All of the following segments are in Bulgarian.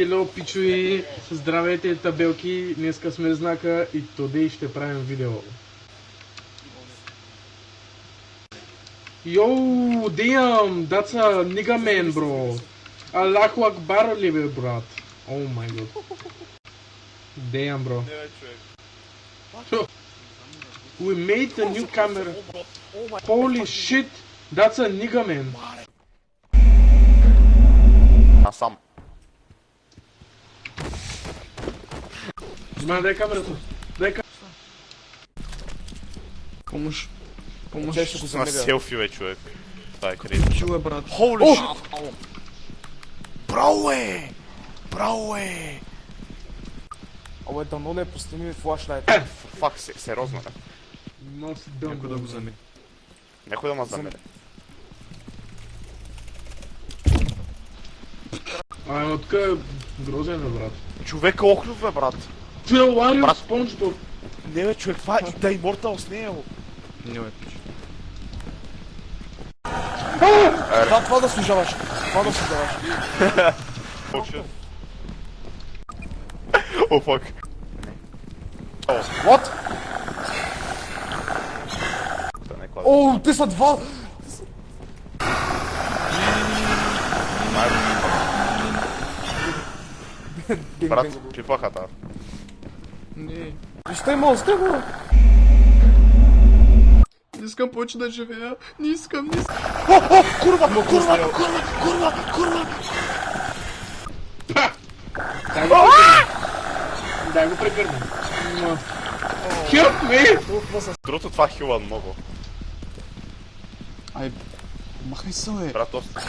Хело, пичови, здравейте, табелки, днеска сме знака и today ще правим видео. Yo, damn, that's a nigga man, bro. Allahu Akbar ли бе, брат? Oh my god. Damn, bro. We made a new camera. Holy shit, that's a nigga man. Сам. Дай камерата. Дай камерата. Помощ. Помощ. На селфи, бе, човек. Това е крейзи. Чува, брат. Holy shit! Броуе! Броуе! Абе, дано не пусти ми флашлайт. Фак, сериозно, бе. Носи дъм. Някой да го замери. Някой да ма замере. Тук е грозен, бе, брат. Човека охлюв, бе, брат. Ти е Ларио Брат. Спонжбоб. Не, бе, човек, това е да Immortals, не е, бе. Не ме пиш. Това да служаваш. Това да служаваш. О, фак. What? О, те са два! Брат, пипаха та. Не. Стой мол, стой мол! Не искам повече да живея. Не искам, не искам. Дай го прегърна. Help me! Другото това хила много. Ай, махай се, бе. Брат, доста.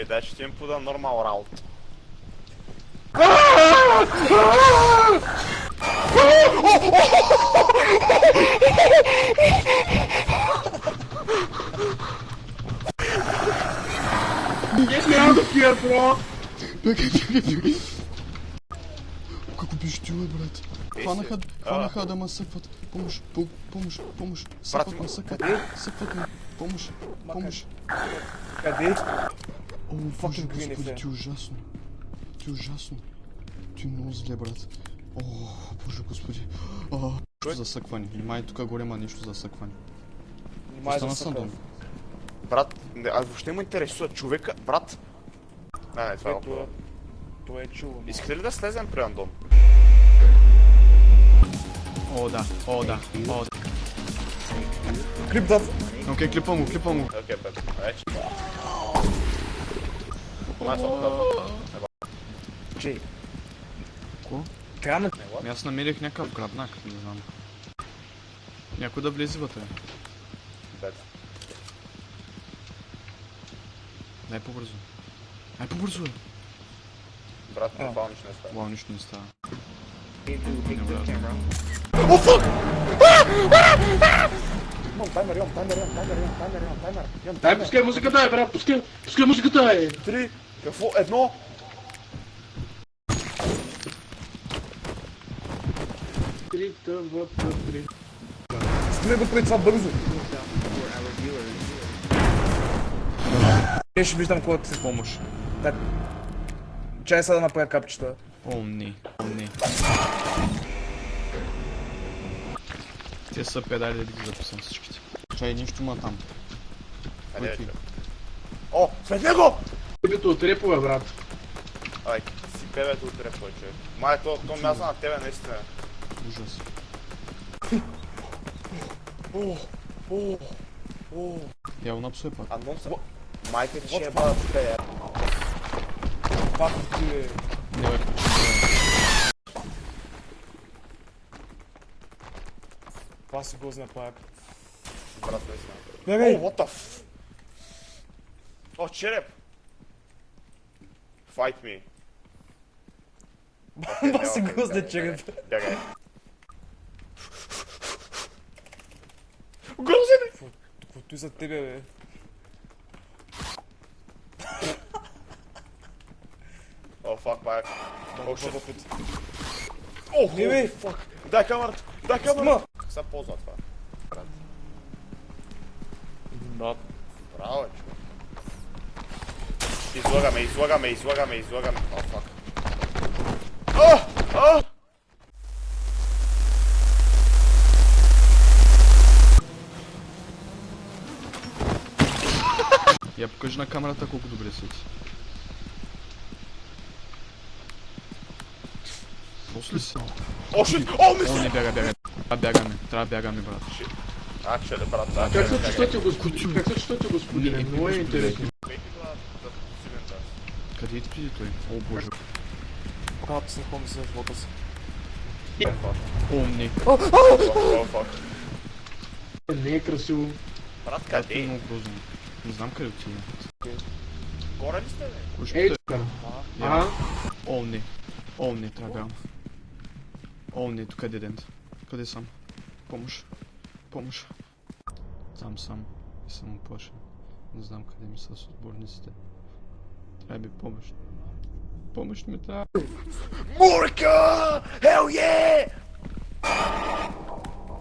Дай, ще ти им пуда нормал раут. Get me out of here, bro! Бегай. Како биш ти, бе, брат? Хванаха да ме съкват. Помощ, помощ. Съкват ме. Помощ. Къде? О, Боже, Fucking green господи, е. ти е ужасно. Ти е много зле, брат. О, Боже, господи. Нещо за съкване. Внимай, тук горе има нещо за съкване. Внимай за Остана съкъв. съм дом. Брат, аз въобще ме интересува човека, брат. Не, това е Ето, опа. това е чуло. Искате ли да слезем при Андон? О, да. Крип дат. Окей, клипам го. Окей, пет. Вече. Май съм Джей. Ко? Трябва да... Ами аз намерих някакъв грабнак, не знам. Някой да влезе вътре. пет. Дай по-бързо. Брат, това нищо не става. Вау, нищо не става. Таймер. Дай, пускай музиката, брат, пускай музиката, 3, какво? Едно? Три. Стигне го преди това бързо. Не ще виждам кой си. Помощ. Чай сега да направя капчета. О, не. Те са педали да ги записам всичките. Чай, нищо ма там. Къде Окей. е? О, след него! Бито от репове, брат. Ай, си певето от репой, човек. Май, то мяза на тебе, наистина. Ужас. Явно псуе пак. Андон са... Майка ти ще е бада тук е. Пак ти е... Не бе, Това си гозна пак. Брат, наистина. Бегай! О, what the f... О, череп! Fight me. Ба си гозна череп. Бягай. Грозен! Каквото и за тебе, бе. О, фак, пак. О, Толкова шит. опит. О, Не, бе. фак. Дай камерата, дай камерата. Сега ползва това. Брат. Да. Браво, човек. излагаме. О, фак. Я покажи на камерата колко добре свети. После си. О, шит! О, не бягаме. Трябва бягаме, брат. Actually, брат, Как се чувствате, господин? Как се чувствате, господине? Много е интересно. Къде отиде той? О, боже. Брат, знаком се в вода си. О, не. О, фак. Не е красиво. Брат, Това е къде? много грозно. Не знам къде отиде. Горе ли сте, бе? Кой ще Ей, те- тук. Я. А? О, не. О, не, трябва да бягам. О, не, тук е дедент. Къде съм? Помощ. Сам. И съм оплашен. Не знам къде ми са с отборниците. Трябва ми помощ. Помощ ми трябва. Мурка! Hell yeah!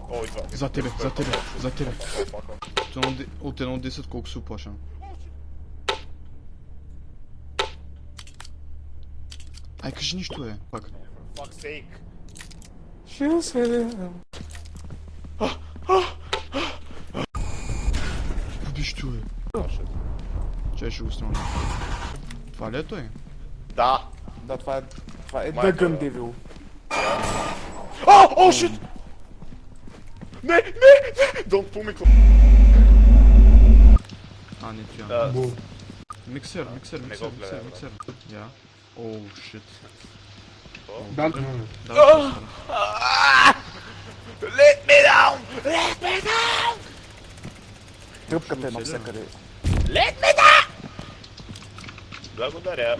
О, идва. За тебе. О, фак. От 1 до 10 колко си оплашен? Ай, кажи нищо, е. Пак. Fuck's sake. Ще се... Убищо, е. Чай ще го снимам. Това ли е той? Да. Да, това е Майка, Дъгън да. Девил. О, шит! Не! Don't pull me close. А, не, тя. Да. Бу. Миксер. го гледай, брат. Я. Оу, шит. Да, Да, Let me down! Тръпката е навсякъде. Благодаря.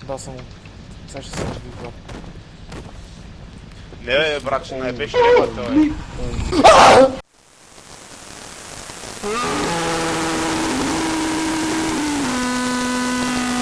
Да, само. Сега ще се разби, брат. Не, бе, брат, ще не беше ребата, бе.